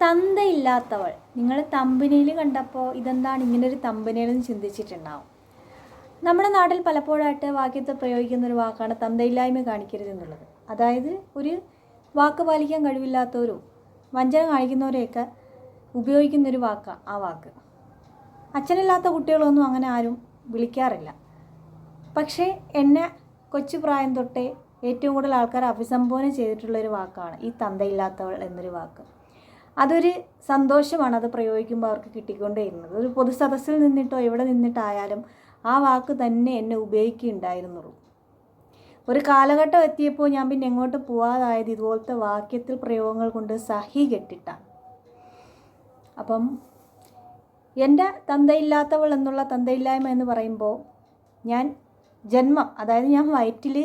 തന്തയില്ലാത്തവൾ. നിങ്ങൾ തമ്പനയിൽ കണ്ടപ്പോൾ ഇതെന്താണ് ഇങ്ങനൊരു തമ്പനയിലെന്ന് ചിന്തിച്ചിട്ടുണ്ടാവും. നമ്മുടെ നാട്ടിൽ പലപ്പോഴായിട്ട് വാക്യത്തിൽ പ്രയോഗിക്കുന്നൊരു വാക്കാണ് തന്തയില്ലായ്മ കാണിക്കരുത് എന്നുള്ളത്. അതായത് ഒരു വാക്ക് പാലിക്കാൻ കഴിവില്ലാത്തവരും വഞ്ചന കാണിക്കുന്നവരെയൊക്കെ ഉപയോഗിക്കുന്നൊരു വാക്കാണ് ആ വാക്ക്. അച്ഛനില്ലാത്ത കുട്ടികളൊന്നും അങ്ങനെ ആരും വിളിക്കാറില്ല. പക്ഷേ എന്നെ കൊച്ചു പ്രായം തൊട്ടേ ഏറ്റവും കൂടുതൽ ആൾക്കാർ അഭിസംബോധന ചെയ്തിട്ടുള്ളൊരു വാക്കാണ് ഈ തന്തയില്ലാത്തവൾ എന്നൊരു വാക്ക്. അതൊരു സന്തോഷമാണ് അത് പ്രയോഗിക്കുമ്പോൾ അവർക്ക് കിട്ടിക്കൊണ്ടേയിരുന്നത്. ഒരു പൊതുസദസ്സിൽ നിന്നിട്ടോ എവിടെ നിന്നിട്ടായാലും ആ വാക്ക് തന്നെ എന്നെ ഉപയോഗിക്കുകയുണ്ടായിരുന്നുള്ളൂ. ഒരു കാലഘട്ടം എത്തിയപ്പോൾ ഞാൻ പിന്നെ എങ്ങോട്ട് പോവാതായത് ഇതുപോലത്തെ വാക്യത്തിൽ പ്രയോഗങ്ങൾ കൊണ്ട് സഹി കെട്ടിട്ടാണ്. അപ്പം എൻ്റെ തന്തയില്ലാത്തവൾ എന്നുള്ള തന്തയില്ലായ്മ എന്ന് പറയുമ്പോൾ ഞാൻ ജന്മം, അതായത് ഞാൻ വയറ്റിൽ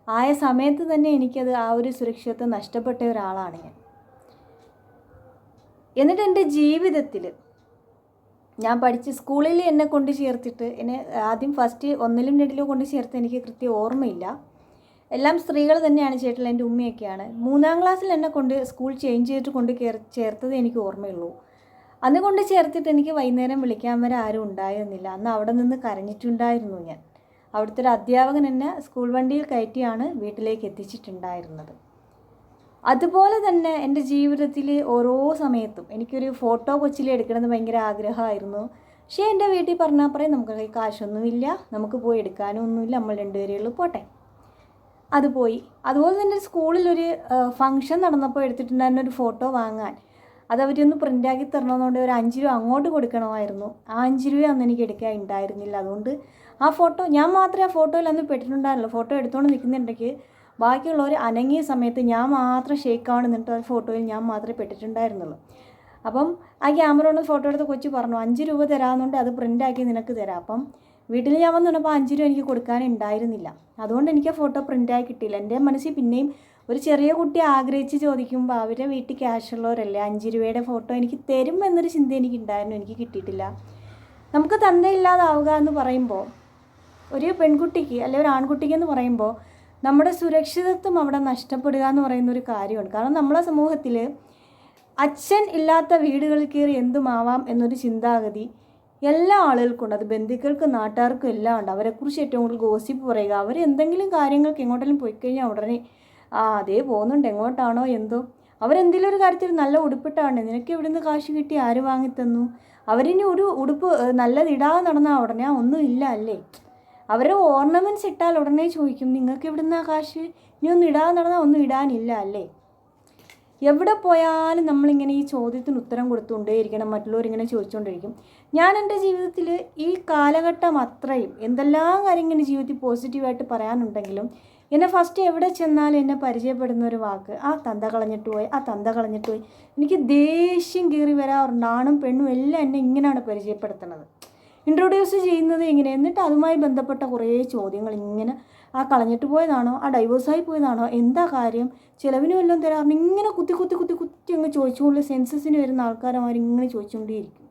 ആയ സമയത്ത് തന്നെ എനിക്കത് ആ ഒരു സുരക്ഷിതത്വം നഷ്ടപ്പെട്ട ഒരാളാണ് ഞാൻ. എന്നിട്ട് എൻ്റെ ജീവിതത്തിൽ ഞാൻ പഠിച്ച സ്കൂളിൽ എന്നെ കൊണ്ട് ചേർത്തിട്ട് എന്നെ ആദ്യം ഫസ്റ്റ് 1ലും 2ലും കൊണ്ട് ചേർത്ത് എനിക്ക് കൃത്യം ഓർമ്മയില്ല. എല്ലാം സ്ത്രീകൾ തന്നെയാണ് ചെയ്തിട്ടുള്ളത്, എൻ്റെ ഉമ്മയൊക്കെയാണ്. 3ാം ക്ലാസ്സിൽ എന്നെ കൊണ്ട് സ്കൂൾ ചേഞ്ച് ചെയ്തിട്ട് കൊണ്ട് ചേർത്തത് എനിക്ക് ഓർമ്മയുള്ളൂ. അന്ന് കൊണ്ട് ചേർത്തിട്ട് എനിക്ക് വൈകുന്നേരം വിളിക്കാൻ വരെ ആരും ഉണ്ടായിരുന്നില്ല. അന്ന് അവിടെ നിന്ന് കരഞ്ഞിട്ടുണ്ടായിരുന്നു ഞാൻ. അവിടുത്തെ ഒരു അധ്യാപകൻ എന്നെ സ്കൂൾ വണ്ടിയിൽ കയറ്റിയാണ് വീട്ടിലേക്ക് എത്തിച്ചിട്ടുണ്ടായിരുന്നത്. അതുപോലെ തന്നെ എൻ്റെ ജീവിതത്തിൽ ഓരോ സമയത്തും എനിക്കൊരു ഫോട്ടോ കൊച്ചിയിൽ എടുക്കണമെന്ന് ഭയങ്കര ആഗ്രഹമായിരുന്നു. പക്ഷേ എൻ്റെ വീട്ടിൽ പറഞ്ഞാൽ പറയും നമുക്ക് കൈ കാശൊന്നുമില്ല, നമുക്ക് പോയി എടുക്കാനും ഒന്നുമില്ല, നമ്മൾ 2 പേരേ ഉള്ളൂ, പോട്ടെ. അത് പോയി. അതുപോലെ തന്നെ സ്കൂളിലൊരു ഫംഗ്ഷൻ നടന്നപ്പോൾ എടുത്തിട്ടുണ്ടായിരുന്ന ഒരു ഫോട്ടോ വാങ്ങാൻ അത് അവരൊന്ന് പ്രിൻ്റാക്കി തരണമെന്നുകൊണ്ട് ഒരു 5 രൂപ അങ്ങോട്ട് കൊടുക്കണമായിരുന്നു. ആ 5 രൂപ അന്ന് എനിക്ക് എടുക്കാൻ ഉണ്ടായിരുന്നില്ല. അതുകൊണ്ട് ആ ഫോട്ടോ ഞാൻ മാത്രമേ ആ ഫോട്ടോയിൽ അന്ന് പെട്ടിട്ടുണ്ടായിരുന്നുള്ളൂ. ഫോട്ടോ എടുത്തുകൊണ്ട് നിൽക്കുന്നുണ്ടെങ്കിൽ ബാക്കിയുള്ളവർ അനങ്ങിയ സമയത്ത് ഞാൻ മാത്രം ഷേക്കാണ് നിന്നിട്ട് ആ ഫോട്ടോയിൽ ഞാൻ മാത്രമേ പെട്ടിട്ടുണ്ടായിരുന്നുള്ളൂ. അപ്പം ആ ക്യാമറ കൊണ്ട് ഫോട്ടോ എടുത്ത് കൊച്ചു പറഞ്ഞു 5 രൂപ തരാമെന്നുണ്ട്, അത് പ്രിൻ്റാക്കി നിനക്ക് തരാം. അപ്പം വീട്ടിൽ ഞാൻ വന്നിട്ടപ്പോൾ 5 രൂപ എനിക്ക് കൊടുക്കാനുണ്ടായിരുന്നില്ല. അതുകൊണ്ട് എനിക്ക് ആ ഫോട്ടോ പ്രിൻ്റായി കിട്ടിയില്ല. എൻ്റെ മനസ്സിൽ പിന്നെയും ഒരു ചെറിയ കുട്ടി ആഗ്രഹിച്ച് ചോദിക്കുമ്പോൾ അവരുടെ വീട്ടിൽ ക്യാഷ് ഉള്ളവരല്ലേ 5 രൂപയുടെ ഫോട്ടോ എനിക്ക് തരും എന്നൊരു ചിന്ത എനിക്കുണ്ടായിരുന്നു. എനിക്ക് കിട്ടിയിട്ടില്ല. നമുക്ക് തന്തയില്ലാതാവുക എന്ന് പറയുമ്പോൾ ഒരു പെൺകുട്ടിക്ക് അല്ലെങ്കിൽ ഒരു ആൺകുട്ടിക്ക് എന്ന് പറയുമ്പോൾ നമ്മുടെ സുരക്ഷിതത്വം അവിടെ നഷ്ടപ്പെടുക എന്ന് പറയുന്നൊരു കാര്യമാണ്. കാരണം നമ്മളെ സമൂഹത്തിൽ അച്ഛൻ ഇല്ലാത്ത വീടുകളിൽ കയറി എന്തുമാവാം എന്നൊരു ചിന്താഗതി എല്ലാ ആളുകൾക്കുണ്ട്. അത് ബന്ധുക്കൾക്കും നാട്ടുകാർക്കും എല്ലാം ഉണ്ട്. അവരെക്കുറിച്ച് ഏറ്റവും കൂടുതൽ ഗോസിപ്പ് പറയുക. അവർ എന്തെങ്കിലും കാര്യങ്ങൾക്ക് എങ്ങോട്ടെങ്കിലും പോയി കഴിഞ്ഞാൽ ഉടനെ അതേ പോകുന്നുണ്ട്, എങ്ങോട്ടാണോ എന്തോ. അവരെന്തെങ്കിലും ഒരു കാര്യത്തിൽ നല്ല ഉടുപ്പിട്ടാണ്, നിനക്ക് ഇവിടുന്ന് കാശ് കിട്ടി, ആര് വാങ്ങിത്തന്നു? അവരിനി ഒരു ഉടുപ്പ് നല്ലതിടാതെ നടന്നാൽ ഉടനെ ഒന്നും ഇല്ല അല്ലേ. അവരുടെ ഓർണമെൻറ്റ്സ് ഇട്ടാൽ ഉടനെ ചോദിക്കും നിങ്ങൾക്ക് ഇവിടുന്ന് കാശ്, ഇനി ഒന്നും ഇടാതെ നടന്നാൽ ഒന്നും ഇടാനില്ല അല്ലേ. എവിടെ പോയാലും നമ്മളിങ്ങനെ ഈ ചോദ്യത്തിന് ഉത്തരം കൊടുത്തുകൊണ്ടേയിരിക്കണം. മറ്റുള്ളവരിങ്ങനെ ചോദിച്ചുകൊണ്ടിരിക്കും. ഞാൻ എൻ്റെ ജീവിതത്തിൽ ഈ കാലഘട്ടം അത്രയും എന്തെല്ലാം കാര്യങ്ങൾ ജീവിതത്തിൽ പോസിറ്റീവായിട്ട് പറയാനുണ്ടെങ്കിലും എന്നെ ഫസ്റ്റ് എവിടെ ചെന്നാലും എന്നെ പരിചയപ്പെടുന്ന ഒരു വാക്ക് ആ തന്ത കളഞ്ഞിട്ട് പോയി, ആ തന്ത കളഞ്ഞിട്ട് പോയി. എനിക്ക് ദേഷ്യം കയറി വരാറുണ്ട്. ആണും പെണ്ണും എല്ലാം എന്നെ ഇങ്ങനെയാണ് പരിചയപ്പെടുത്തുന്നത്, ഇൻട്രൊഡ്യൂസ് ചെയ്യുന്നത് ഇങ്ങനെ. എന്നിട്ട് അതുമായി ബന്ധപ്പെട്ട കുറേ ചോദ്യങ്ങൾ ഇങ്ങനെ ആ കളഞ്ഞിട്ട് പോയതാണോ, ആ ഡൈവേഴ്സായി പോയതാണോ, എന്താ കാര്യം, ചിലവിനും എല്ലാം തരാറുണ്ട്. ഇങ്ങനെ കുത്തി കുത്തി കുത്തി കുത്തി അങ്ങ് ചോദിച്ചുകൊണ്ട് സെൻസസിന് വരുന്ന ആൾക്കാരമാരിങ്ങനെ ചോദിച്ചുകൊണ്ടേയിരിക്കും.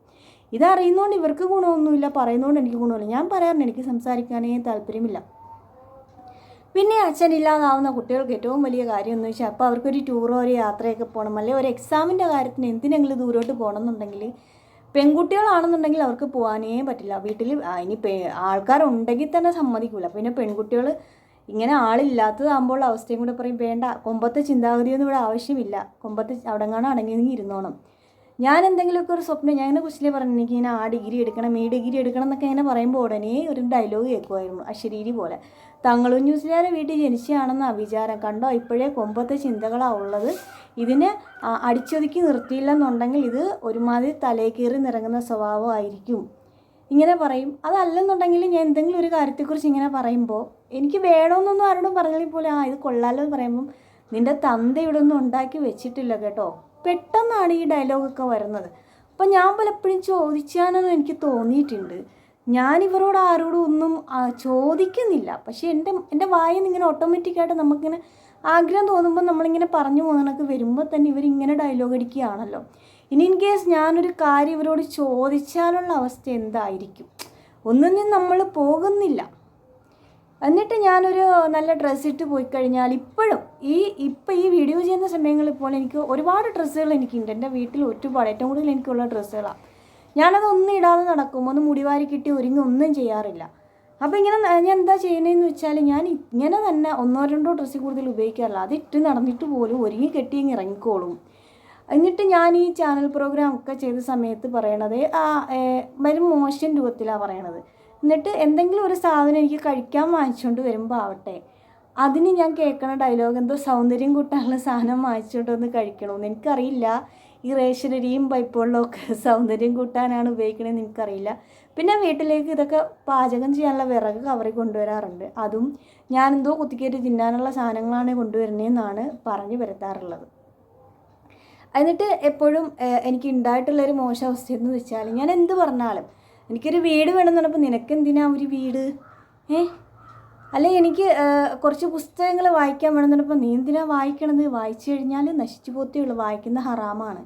ഇതറിയുന്നതുകൊണ്ട് ഇവർക്ക് ഗുണമൊന്നുമില്ല, പറയുന്നതുകൊണ്ട് എനിക്ക് ഗുണമില്ല. ഞാൻ പറയാറുണ്ട് എനിക്ക് സംസാരിക്കാനേ താല്പര്യമില്ല. പിന്നെ അച്ഛനില്ലാതാവുന്ന കുട്ടികൾക്ക് ഏറ്റവും വലിയ കാര്യം എന്ന് വെച്ചാൽ അപ്പോൾ അവർക്കൊരു ടൂറോ ഒരു യാത്രയൊക്കെ പോകണം, അല്ലെങ്കിൽ ഒരു എക്സാമിൻ്റെ കാര്യത്തിന് എന്തിനെങ്കിലും ദൂരോട്ട് പോകണം എന്നുണ്ടെങ്കിൽ പെൺകുട്ടികളാണെന്നുണ്ടെങ്കിൽ അവർക്ക് പോകാനേ പറ്റില്ല. വീട്ടിൽ ഇനി ആൾക്കാരുണ്ടെങ്കിൽ തന്നെ സമ്മതിക്കില്ല. പിന്നെ പെൺകുട്ടികൾ ഇങ്ങനെ ആളില്ലാത്തതാകുമ്പോൾ അവസ്ഥയും കൂടെ പറയും വേണ്ട, കൊമ്പത്തെ ചിന്താഗതിയൊന്നും ഇവിടെ ആവശ്യമില്ല, കൊമ്പത്ത് അവിടെങ്ങാനും അടങ്ങിയെങ്കിൽ ഇരുന്നോണം. ഞാൻ എന്തെങ്കിലുമൊക്കെ ഒരു സ്വപ്നം ഞാൻ ഇങ്ങനെ കുശലി പറഞ്ഞു എനിക്കിങ്ങനെ ആ ഡിഗ്രി എടുക്കണം ഈ ഡിഗ്രി എടുക്കണം എന്നൊക്കെ ഇങ്ങനെ പറയുമ്പോൾ ഉടനെ ഒരു ഡയലോഗ് കേൾക്കുമായിരുന്നു അശരീരി പോലെ. തങ്ങളും ന്യൂസിലാൻഡ് വീട്ടിൽ ജനിച്ചാണെന്നാണ് വിചാരം, കണ്ടോ ഇപ്പോഴേ കൊമ്പത്തെ ചിന്തകളാണ് ഉള്ളത്, ഇതിനെ അടിച്ചൊതുക്കി നിർത്തിയില്ലെന്നുണ്ടെങ്കിൽ ഇത് ഒരുമാതിരി തലേ കയറി നിറങ്ങുന്ന സ്വഭാവമായിരിക്കും ഇങ്ങനെ പറയും. അതല്ലെന്നുണ്ടെങ്കിൽ ഞാൻ എന്തെങ്കിലും ഒരു കാര്യത്തെക്കുറിച്ച് ഇങ്ങനെ പറയുമ്പോൾ എനിക്ക് വേണമെന്നൊന്നും ആരോടും പറഞ്ഞാൽ പോലെ ഇത് കൊള്ളാലോ എന്ന് പറയുമ്പം നിൻ്റെ തന്ത ഇവിടെ ഒന്നും ഉണ്ടാക്കി വെച്ചിട്ടില്ല കേട്ടോ, പെട്ടെന്നാണ് ഈ ഡയലോഗൊക്കെ വരുന്നത്. അപ്പം ഞാൻ പലപ്പോഴും ചോദിച്ചാണെന്ന് എനിക്ക് തോന്നിയിട്ടുണ്ട്. ഞാനിവരോട് ആരോടും ഒന്നും ചോദിക്കുന്നില്ല. പക്ഷേ എൻ്റെ വായിൽ നിന്ന് ഇങ്ങനെ ഓട്ടോമാറ്റിക്കായിട്ട് നമുക്കിങ്ങനെ ആഗ്രഹം തോന്നുമ്പോൾ നമ്മളിങ്ങനെ പറഞ്ഞു പോകുന്നതൊക്കെ വരുമ്പോൾ തന്നെ ഇവരിങ്ങനെ ഡയലോഗ് അടിക്കുകയാണല്ലോ. ഇനി ഇൻ കേസ് ഞാനൊരു കാര്യം ഇവരോട് ചോദിച്ചാലുള്ള അവസ്ഥ എന്തായിരിക്കും? ഒന്നും നമ്മൾ പോകുന്നില്ല. എന്നിട്ട് ഞാനൊരു നല്ല ഡ്രസ്സ് ഇട്ട് പോയി കഴിഞ്ഞാൽ ഇപ്പോഴും ഇപ്പം ഈ വീഡിയോ ചെയ്യുന്ന സമയങ്ങളിൽ ഇപ്പോൾ എനിക്ക് ഒരുപാട് ഡ്രസ്സുകൾ എനിക്കുണ്ട്. എൻ്റെ വീട്ടിൽ ഒരുപാട്, ഏറ്റവും കൂടുതൽ എനിക്കുള്ള ഡ്രസ്സുകളാണ്. ഞാനതൊന്നും ഇടാതെ നടക്കും, ഒന്ന് മുടിവാരി കിട്ടി ഒരുങ്ങി ഒന്നും ചെയ്യാറില്ല. അപ്പോൾ ഇങ്ങനെ ഞാൻ എന്താ ചെയ്യുന്നതെന്ന് വെച്ചാൽ ഞാൻ ഇങ്ങനെ തന്നെ 1-2 ഡ്രസ്സ് കൂടുതൽ ഉപയോഗിക്കാറില്ല. അതിട്ട് നടന്നിട്ട് പോലും ഒരുങ്ങി കെട്ടി ഇറങ്ങിക്കോളും. എന്നിട്ട് ഞാൻ ഈ ചാനൽ പ്രോഗ്രാം ഒക്കെ ചെയ്ത സമയത്ത് പറയണത് വരും മോശം രൂപത്തിലാണ് പറയണത്. എന്നിട്ട് എന്തെങ്കിലും ഒരു സാധനം എനിക്ക് കഴിക്കാൻ വാങ്ങിച്ചുകൊണ്ട് വരുമ്പോൾ ആവട്ടെ, അതിന് ഞാൻ കേൾക്കണ ഡയലോഗ് എന്തോ സൗന്ദര്യം കൂട്ടാനുള്ള സാധനം വാങ്ങിച്ചുകൊണ്ട് വന്ന് കഴിക്കണമെന്ന്. എനിക്കറിയില്ല ഈ റേഷനരിയും പൈപ്പുകളിലൊക്കെ സൗന്ദര്യം കൂട്ടാനാണ് ഉപയോഗിക്കണമെന്ന് എനിക്കറിയില്ല. പിന്നെ വീട്ടിലേക്ക് ഇതൊക്കെ പാചകം ചെയ്യാനുള്ള വിറക് കവറിൽ കൊണ്ടുവരാറുണ്ട്. അതും ഞാനെന്തോ കുത്തിക്കേറ്റ് തിന്നാനുള്ള സാധനങ്ങളാണ് കൊണ്ടുവരുന്നതെന്നാണ് പറഞ്ഞു വരുത്താറുള്ളത്. എന്നിട്ട് എപ്പോഴും എനിക്ക് ഉണ്ടായിട്ടുള്ളൊരു മോശം അവസ്ഥ എന്ന് വെച്ചാൽ ഞാൻ എന്ത് പറഞ്ഞാലും എനിക്കൊരു വീട് വേണമെന്ന് പറഞ്ഞപ്പോൾ നിനക്കെന്തിനാ ഒരു വീട്, അല്ലെ എനിക്ക് കുറച്ച് പുസ്തകങ്ങൾ വായിക്കാൻ വേണമെന്ന് പറഞ്ഞപ്പോൾ നീ എന്തിനാ വായിക്കണത്, വായിച്ചു കഴിഞ്ഞാൽ നശിച്ചു പോത്തേയുള്ളൂ, വായിക്കുന്ന ഹറാമാണ്.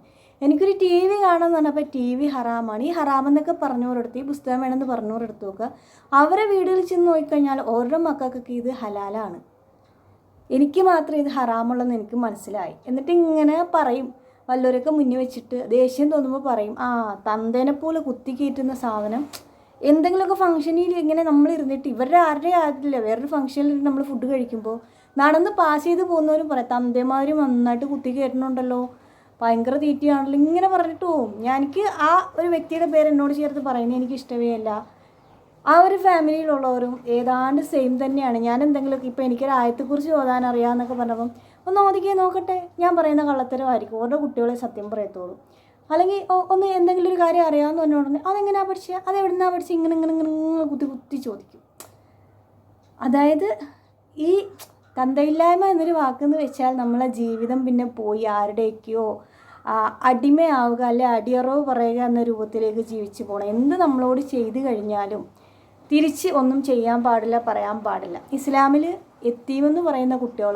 എനിക്കൊരു ടി വി കാണാമെന്ന് പറഞ്ഞപ്പോൾ ടി വി ഹറാമാണ്. ഈ ഹറാമെന്നൊക്കെ പറഞ്ഞവരെടുത്ത് ഈ പുസ്തകം വേണമെന്ന് പറഞ്ഞവരെടുത്ത് നോക്കുക, അവരെ വീടുകളിൽ ചെന്ന് നോക്കിക്കഴിഞ്ഞാൽ ഓരോ മക്കൾക്കൊക്കെ ഇത് ഹലാലാണ്. എനിക്ക് മാത്രം ഇത് ഹറാമുള്ളതെന്ന് എനിക്ക് മനസ്സിലായി. എന്നിട്ട് ഇങ്ങനെ പറയും, വല്ലവരൊക്കെ മുന്നിൽ വെച്ചിട്ട് ദേഷ്യം തോന്നുമ്പോൾ പറയും, തന്തേനെ പോലെ കുത്തിക്കയറ്റുന്ന സാധനം. എന്തെങ്കിലുമൊക്കെ ഫംഗ്ഷനിൽ ഇങ്ങനെ നമ്മളിരുന്നിട്ട് ഇവരുടെ ആരുടെ ആരില്ല, വേറൊരു ഫംഗ്ഷനിൽ നമ്മൾ ഫുഡ് കഴിക്കുമ്പോൾ നടന്ന് പാസ് ചെയ്ത് പോകുന്നവരും പറയും, തന്തേമാരും നന്നായിട്ട് കുത്തിക്കയറ്റണുണ്ടല്ലോ, ഭയങ്കര തീറ്റിയാണല്ലോ, ഇങ്ങനെ പറഞ്ഞിട്ട് പോകും. എനിക്ക് ആ ഒരു വ്യക്തിയുടെ പേര് എന്നോട് ചേർത്ത് പറയുന്നത് എനിക്ക് ഇഷ്ടമേ അല്ല. ആ ഒരു ഫാമിലിയിലുള്ളവരും ഏതാണ്ട് സെയിം തന്നെയാണ്. ഞാൻ എന്തെങ്കിലുമൊക്കെ ഇപ്പോൾ എനിക്കൊരു ആയത്തെക്കുറിച്ച് ഓതാൻ അറിയാമെന്നൊക്കെ പറഞ്ഞപ്പം ഒന്ന് ഓതിക്കേ നോക്കട്ടെ, ഞാൻ പറയുന്ന കള്ളത്തരമായിരിക്കും, ഓരോ കുട്ടികളെ സത്യം പറയത്തുള്ളൂ. അല്ലെങ്കിൽ ഒന്ന് എന്തെങ്കിലും ഒരു കാര്യം അറിയാമെന്ന് പറഞ്ഞ ഉടനെ അതെങ്ങനെയാണ് പഠിച്ചത്, അതെവിടുന്നാണ് പഠിച്ചത്, ഇങ്ങനെ ഇങ്ങനെ ഇങ്ങനെ കുത്തി ചോദിക്കും. അതായത് ഈ തന്തയില്ലായ്മ എന്നൊരു വാക്കെന്ന് വെച്ചാൽ നമ്മളെ ജീവിതം പിന്നെ പോയി ആരുടെയൊക്കെയോ അടിമയാവുക, അല്ലെ അടിയറവ് പറയുക എന്ന രൂപത്തിലേക്ക് ജീവിച്ചു പോകണം. എന്ത് നമ്മളോട് ചെയ്തു കഴിഞ്ഞാലും തിരിച്ച് ഒന്നും ചെയ്യാൻ പാടില്ല, പറയാൻ പാടില്ല. ഇസ്ലാമിൽ യത്തീമെന്ന് പറയുന്ന കുട്ടികൾ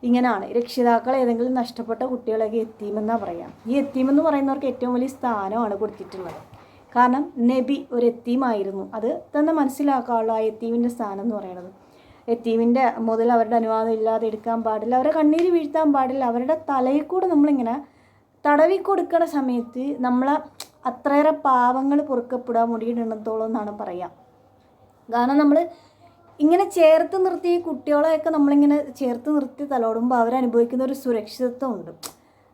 ഇങ്ങനെയാണ്, രക്ഷിതാക്കൾ ഏതെങ്കിലും നഷ്ടപ്പെട്ട കുട്ടികളൊക്കെ യത്തീമെന്നാണ് പറയാം. ഈ യത്തീമെന്ന് പറയുന്നവർക്ക് ഏറ്റവും വലിയ സ്ഥാനമാണ് കൊടുത്തിട്ടുള്ളത്. കാരണം നബി ഒരു യത്തീമായിരുന്നു. അത് തന്നെ മനസ്സിലാക്കാനുള്ള ആ യത്തീമിൻ്റെ സ്ഥാനം എന്ന് പറയുന്നത്. യത്തീമിൻ്റെ മുതൽ അവരുടെ അനുവാദം ഇല്ലാതെ എടുക്കാൻ പാടില്ല, അവരെ കണ്ണീര് വീഴ്ത്താൻ പാടില്ല. അവരുടെ തലയിൽ കൂടെ നമ്മളിങ്ങനെ തടവി കൊടുക്കണ സമയത്ത് നമ്മളെ അത്രയേറെ പാവങ്ങൾ പൊറുക്കപ്പെടാൻ മുടിയിടണത്തോളം എന്നാണ് പറയുക. കാരണം നമ്മൾ ഇങ്ങനെ ചേർത്ത് നിർത്തി ഈ കുട്ടികളെയൊക്കെ നമ്മളിങ്ങനെ ചേർത്ത് നിർത്തി തലോടുമ്പോൾ അവരനുഭവിക്കുന്ന ഒരു സുരക്ഷിതത്വം ഉണ്ട്.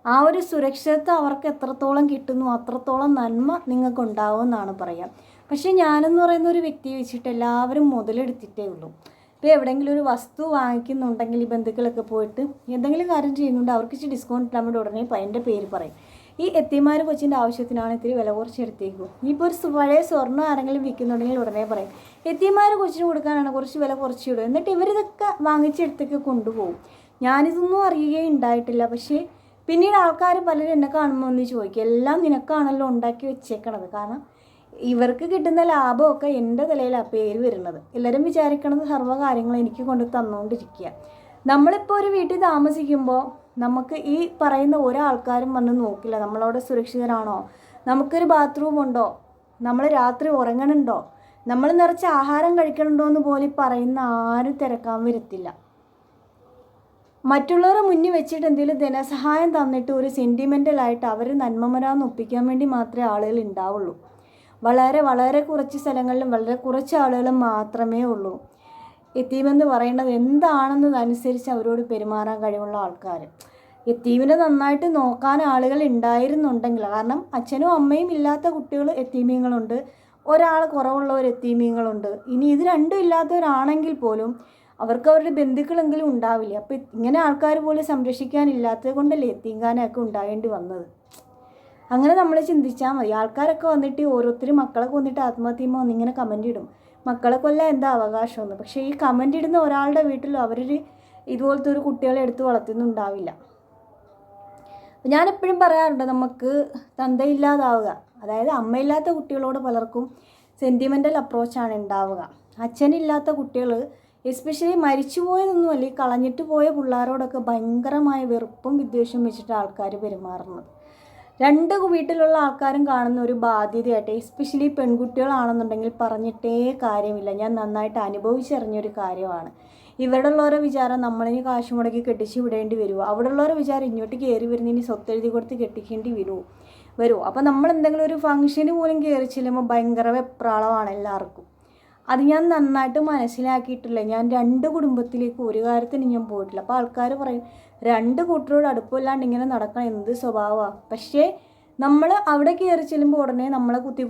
ആ ഒരു സുരക്ഷിതത്വം അവർക്ക് എത്രത്തോളം കിട്ടുന്നു അത്രത്തോളം നന്മ നിങ്ങൾക്കുണ്ടാവുമെന്നാണ് പറയുക. പക്ഷേ ഞാനെന്ന് പറയുന്ന ഒരു വ്യക്തിയെ വെച്ചിട്ട് എല്ലാവരും മുതലെടുത്തിട്ടേ ഉള്ളൂ. ഇപ്പോൾ എവിടെയെങ്കിലും ഒരു വസ്തു വാങ്ങിക്കുന്നുണ്ടെങ്കിൽ ഈ ബന്ധുക്കളൊക്കെ പോയിട്ട് എന്തെങ്കിലും കാര്യം ചെയ്യുന്നുണ്ട്, അവർക്ക് ഇച്ചിരി ഡിസ്കൗണ്ട് ഇട്ടാൽ വേണ്ടി ഉടനെ അതിൻ്റെ പേര് പറയും. ഈ എത്തിമാർ കൊച്ചിൻ്റെ ആവശ്യത്തിനാണ് ഇത്തിരി വില കുറച്ചെടുത്തേക്കും. ഇപ്പോൾ ഒരു പഴയ സ്വർണ്ണം ആരെങ്കിലും വിൽക്കുന്നുണ്ടെങ്കിൽ ഉടനെ പറയും എത്തിമാർ കൊച്ചിന് കൊടുക്കാനാണ്, കുറച്ച് വില കുറച്ചിടും. എന്നിട്ട് ഇവരിതൊക്കെ വാങ്ങിച്ചെടുത്തൊക്കെ കൊണ്ടുപോകും. ഞാനിതൊന്നും അറിയുകയുണ്ടായിട്ടില്ല. പക്ഷേ പിന്നീട് ആൾക്കാർ പലരും എന്നെ കാണുമ്പോൾ ഒന്ന് ചോദിക്കും, എല്ലാം നിനക്കാണല്ലോ ഉണ്ടാക്കി വെച്ചേക്കണത്. കാരണം ഇവർക്ക് കിട്ടുന്ന ലാഭമൊക്കെ എൻ്റെ തലയിലാണ് പേര് വരുന്നത്. എല്ലാവരും വിചാരിക്കണത് സർവ്വകാര്യങ്ങളും എനിക്ക് കൊണ്ട് തന്നുകൊണ്ടിരിക്കുക. നമ്മളിപ്പോൾ ഒരു വീട്ടിൽ താമസിക്കുമ്പോൾ നമുക്ക് ഈ പറയുന്ന ഒരാൾക്കാരും വന്ന് നോക്കില്ല നമ്മളവിടെ സുരക്ഷിതരാണോ, നമുക്കൊരു ബാത്റൂം ഉണ്ടോ, നമ്മൾ രാത്രി ഉറങ്ങണുണ്ടോ, നമ്മൾ നിറച്ച് ആഹാരം കഴിക്കണുണ്ടോ എന്ന് പോലും പറയുന്ന ആരും തിരക്കാൻ വരത്തില്ല. മറ്റുള്ളവരെ മുന്നിൽ വെച്ചിട്ട് എന്തെങ്കിലും ധനസഹായം തന്നിട്ട് ഒരു സെൻറ്റിമെൻ്റലായിട്ട് അവർ നന്മമരാന്ന് ഒപ്പിക്കാൻ വേണ്ടി മാത്രമേ ആളുകൾ ഉണ്ടാവുള്ളൂ. വളരെ വളരെ കുറച്ച് സ്ഥലങ്ങളിലും വളരെ കുറച്ച് ആളുകളും മാത്രമേ ഉള്ളൂ യത്തീമെന്ന് പറയുന്നത് എന്താണെന്നതനുസരിച്ച് അവരോട് പെരുമാറാൻ കഴിവുള്ള ആൾക്കാർ. യത്തീമിനെ നന്നായിട്ട് നോക്കാൻ ആളുകൾ ഉണ്ടായിരുന്നുണ്ടെങ്കിൽ, കാരണം അച്ഛനും അമ്മയും ഇല്ലാത്ത കുട്ടികൾ യത്തീമീങ്ങളുണ്ട്, ഒരാൾ കുറവുള്ളവർ യത്തീമീങ്ങളുണ്ട്. ഇനി ഇത് രണ്ടും ഇല്ലാത്തവരാണെങ്കിൽ പോലും അവർക്ക് അവരുടെ ബന്ധുക്കളെങ്കിലും ഉണ്ടാവില്ല. അപ്പോൾ ഇങ്ങനെ ആൾക്കാർ പോലും സംരക്ഷിക്കാനില്ലാത്തത് കൊണ്ടല്ലേ യത്തീംഖാനയൊക്കെ ഉണ്ടാകേണ്ടി വന്നത്. അങ്ങനെ നമ്മൾ ചിന്തിച്ചാൽ മതി. ആൾക്കാരൊക്കെ വന്നിട്ട് ഓരോരുത്തരും മക്കളൊക്കെ വന്നിട്ട് ആത്മഹത്യയുമ്പോൾ വന്നിങ്ങനെ കമൻ്റ് ഇടും, മക്കളെ കൊല്ലാൻ എന്താ അവകാശമെന്ന്. പക്ഷേ ഈ കമൻ്റ് ഇടുന്ന ഒരാളുടെ വീട്ടിലും അവരൊരു ഇതുപോലത്തെ ഒരു കുട്ടികളെ എടുത്ത് വളർത്തുന്നുണ്ടാവില്ല. ഞാനെപ്പോഴും പറയാറുണ്ട്, നമുക്ക് തന്തയില്ലാതാവുക, അതായത് അമ്മയില്ലാത്ത കുട്ടികളോട് പലർക്കും സെൻറ്റിമെൻ്റൽ അപ്രോച്ചാണ് ഉണ്ടാവുക. അച്ഛനില്ലാത്ത കുട്ടികൾ എസ്പെഷ്യലി മരിച്ചുപോയതൊന്നുമല്ല, ഈ കളഞ്ഞിട്ട് പോയ പിള്ളേരോടൊക്കെ ഭയങ്കരമായ വെറുപ്പും വിദ്വേഷവും വെച്ചിട്ട് ആൾക്കാർ പെരുമാറുന്നത്. രണ്ട് വീട്ടിലുള്ള ആൾക്കാരും കാണുന്ന ഒരു ബാധ്യതയായിട്ട്, എസ്പെഷ്യലി പെൺകുട്ടികളാണെന്നുണ്ടെങ്കിൽ പറഞ്ഞിട്ടേ കാര്യമില്ല. ഞാൻ നന്നായിട്ട് അനുഭവിച്ചറിഞ്ഞൊരു കാര്യമാണ്. ഇവരുടെ ഉള്ളവരെ വിചാരം നമ്മളിനി കാശ് മുടക്കി കെട്ടിച്ച് വിടേണ്ടി വരുമോ, അവിടെ ഉള്ളവരെ വിചാരം ഇങ്ങോട്ട് കയറി വരുന്നതിന് സ്വത്തെഴുതി കൊടുത്ത് കെട്ടിക്കേണ്ടി വരുമോ. അപ്പോൾ നമ്മൾ എന്തെങ്കിലും ഒരു ഫംഗ്ഷന് പോലും കയറി ചെല്ലുമ്പോൾ ഭയങ്കര വെപ്രാളമാണ് എല്ലാവർക്കും. അത് ഞാൻ നന്നായിട്ട് മനസ്സിലാക്കിയിട്ടില്ല. ഞാൻ 2 കുടുംബത്തിലേക്ക് ഒരു കാര്യത്തിന് ഞാൻ പോയിട്ടില്ല. അപ്പോൾ ആൾക്കാർ പറയും 2 കൂട്ടരോട് അടുപ്പമില്ലാണ്ട് ഇങ്ങനെ നടക്കണം, എന്ത് സ്വഭാവമാണ്. പക്ഷേ നമ്മൾ അവിടെ കയറി ചെല്ലുമ്പോൾ ഉടനെ നമ്മളെ കുത്തി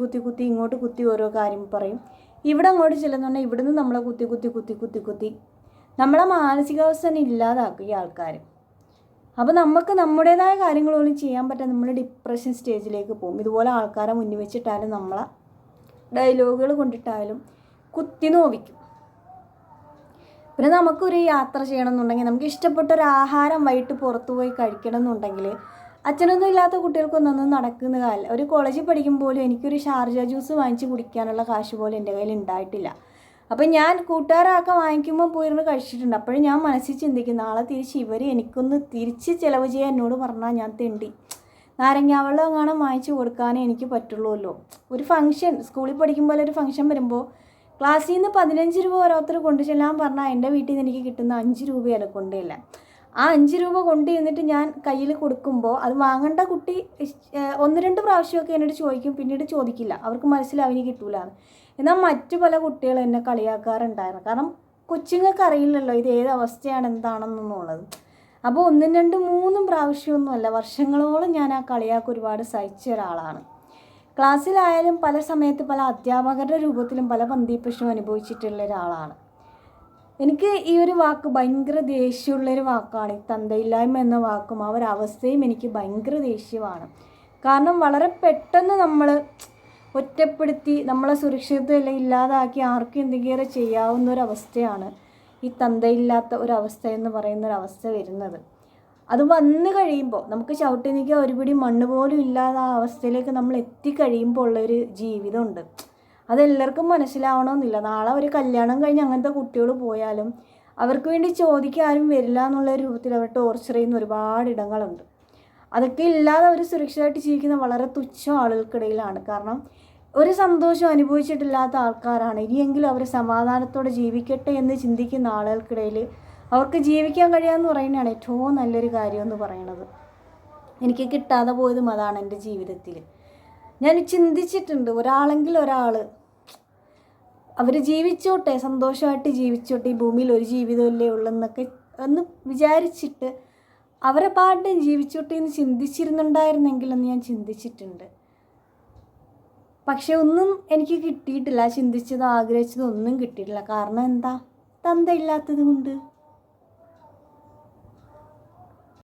ഇങ്ങോട്ട് കുത്തി ഓരോ കാര്യം പറയും. ഇവിടെ അങ്ങോട്ട് ചെല്ലുന്നുണ്ടെങ്കിൽ ഇവിടുന്ന് നമ്മളെ കുത്തി നമ്മളെ മാനസികാവസ്ഥ തന്നെ ഇല്ലാതാക്കും ഈ ആൾക്കാർ. അപ്പോൾ നമുക്ക് നമ്മുടേതായ കാര്യങ്ങളൊന്നും ചെയ്യാൻ പറ്റാതെ നമ്മൾ ഡിപ്രഷൻ സ്റ്റേജിലേക്ക് പോകും. ഇതുപോലെ ആൾക്കാരെ മുന്നിൽ വെച്ചിട്ടായാലും നമ്മളെ ഡയലോഗുകൾ കൊണ്ടിട്ടായാലും കുത്തി നോവിക്കും. പിന്നെ നമുക്കൊരു യാത്ര ചെയ്യണമെന്നുണ്ടെങ്കിൽ, നമുക്ക് ഇഷ്ടപ്പെട്ട ഒരു ആഹാരം വൈകിട്ട് പുറത്തു പോയി കഴിക്കണം എന്നുണ്ടെങ്കിൽ, അച്ഛനൊന്നും ഇല്ലാത്ത കുട്ടികൾക്കൊന്നും നടക്കുന്ന കാലം. ഒരു കോളേജിൽ പഠിക്കുമ്പോഴും എനിക്കൊരു ഷാർജ ജ്യൂസ് വാങ്ങിച്ച് കുടിക്കാനുള്ള കാശ് പോലും എൻ്റെ കയ്യിൽ ഉണ്ടായിട്ടില്ല. അപ്പം ഞാൻ കൂട്ടുകാരൊക്കെ വാങ്ങിക്കുമ്പോൾ പോയിരുന്ന് കഴിച്ചിട്ടുണ്ട്. അപ്പോഴും ഞാൻ മനസ്സിൽ ചിന്തിക്കും, നാളെ തിരിച്ച് ഇവർ എനിക്കൊന്ന് തിരിച്ച് ചിലവ് ചെയ്യാൻ എന്നോട് പറഞ്ഞാൽ ഞാൻ തെണ്ടി നാരങ്ങാവെള്ളം എങ്ങാനും വാങ്ങിച്ച് കൊടുക്കാനേ എനിക്ക് പറ്റുള്ളൂല്ലോ. ഒരു ഫംഗ്ഷൻ, സ്കൂളിൽ പഠിക്കുമ്പോൾ ഒരു ഫംഗ്ഷൻ വരുമ്പോൾ ക്ലാസ്സിൽ നിന്ന് 15 രൂപ ഓരോരുത്തർ കൊണ്ടു ചെല്ലാൻ പറഞ്ഞാൽ എൻ്റെ വീട്ടിൽ നിന്ന് എനിക്ക് കിട്ടുന്ന 5 രൂപയാണ് കൊണ്ടുചെല്ലാൻ. ആ 5 രൂപ കൊണ്ട് ചെന്നിട്ട് ഞാൻ കയ്യിൽ കൊടുക്കുമ്പോൾ അത് വാങ്ങേണ്ട കുട്ടി 1-2 പ്രാവശ്യമൊക്കെ എന്നോട് ചോദിക്കും, പിന്നീട് ചോദിക്കില്ല. അവർക്ക് മനസ്സിലാവും ഇനി കിട്ടൂലെന്ന്. എന്നാൽ മറ്റു പല കുട്ടികൾ എന്നെ കളിയാക്കാറുണ്ടായിരുന്നു. കാരണം കൊച്ചുങ്ങൾക്ക് അറിയില്ലല്ലോ ഇത് ഏത് അവസ്ഥയാണ് എന്താണെന്നുള്ളത്. അപ്പോൾ 1, 2, 3 പ്രാവശ്യമൊന്നുമല്ല, വർഷങ്ങളോളം ഞാൻ ആ കളിയാക്ക് ഒരുപാട് സഹിച്ച ഒരാളാണ്. ക്ലാസ്സിലായാലും പല സമയത്ത് പല അധ്യാപകരുടെ രൂപത്തിലും പല പന്തിപ്രശ്നവും അനുഭവിച്ചിട്ടുള്ള ഒരാളാണ്. എനിക്ക് ഈ ഒരു വാക്ക് ഭയങ്കര ദേഷ്യമുള്ളൊരു വാക്കാണ്. ഈ തന്തയില്ലായ്മ എന്ന വാക്കും ആ ഒരു അവസ്ഥയും എനിക്ക് ഭയങ്കര ദേഷ്യമാണ്. കാരണം വളരെ പെട്ടെന്ന് നമ്മൾ ഒറ്റപ്പെടുത്തി നമ്മളെ സുരക്ഷിതത്വം ഇല്ലാതാക്കി ആർക്കും എന്തെങ്കിലും ചെയ്യാവുന്ന ഒരവസ്ഥയാണ് ഈ തന്തയില്ലാത്ത ഒരവസ്ഥ എന്ന് പറയുന്ന ഒരവസ്ഥ വരുന്നത്. അത് വന്നു കഴിയുമ്പോൾ നമുക്ക് ചവിട്ടി നിൽക്കാൻ ഒരു പിടി മണ്ണ് പോലും ഇല്ലാതെ ആ അവസ്ഥയിലേക്ക് നമ്മൾ എത്തിക്കഴിയുമ്പോൾ ഉള്ളൊരു ജീവിതമുണ്ട്. അതെല്ലാവർക്കും മനസ്സിലാവണമെന്നില്ല. നാളെ ഒരു കല്യാണം കഴിഞ്ഞ് അങ്ങനത്തെ കുട്ടികൾ പോയാലും അവർക്ക് വേണ്ടി ചോദിക്കാൻ ആരും വരില്ല എന്നുള്ള രൂപത്തിൽ അവർ ടോർച്ചർ ചെയ്യുന്ന ഒരുപാട് ഇടങ്ങളുണ്ട്. അതൊക്കെ ഇല്ലാതെ അവർ സുരക്ഷിതമായിട്ട് ജീവിക്കുന്ന വളരെ തുച്ഛം ആളുകൾക്കിടയിലാണ്. കാരണം ഒരു സന്തോഷം അനുഭവിച്ചിട്ടില്ലാത്ത ആൾക്കാരാണ്. ഇനിയെങ്കിലും അവർ സമാധാനത്തോടെ ജീവിക്കട്ടെ എന്ന് ചിന്തിക്കുന്ന ആളുകൾക്കിടയിൽ അവർക്ക് ജീവിക്കാൻ കഴിയാമെന്ന് പറയുന്നതാണ് ഏറ്റവും നല്ലൊരു കാര്യമെന്ന് പറയുന്നത്. എനിക്ക് കിട്ടാതെ പോയതും അതാണ് എൻ്റെ ജീവിതത്തിൽ. ഞാൻ ചിന്തിച്ചിട്ടുണ്ട്, ഒരാളെങ്കിലും ഒരാൾ അവർ ജീവിച്ചോട്ടെ, സന്തോഷമായിട്ട് ജീവിച്ചോട്ടെ, ഈ ഭൂമിയിൽ ഒരു ജീവിതമല്ലേ ഉള്ളെന്നൊക്കെ ഒന്ന് വിചാരിച്ചിട്ട് അവരെ പാട്ടും ജീവിച്ചോട്ടെ എന്ന് ചിന്തിച്ചിരുന്നുണ്ടായിരുന്നെങ്കിലെന്ന് ഞാൻ ചിന്തിച്ചിട്ടുണ്ട്. പക്ഷെ ഒന്നും എനിക്ക് കിട്ടിയിട്ടില്ല. ചിന്തിച്ചതോ ആഗ്രഹിച്ചതോ ഒന്നും കിട്ടിയിട്ടില്ല. കാരണം എന്താ? തന്തയില്ലാത്തത് കൊണ്ട്.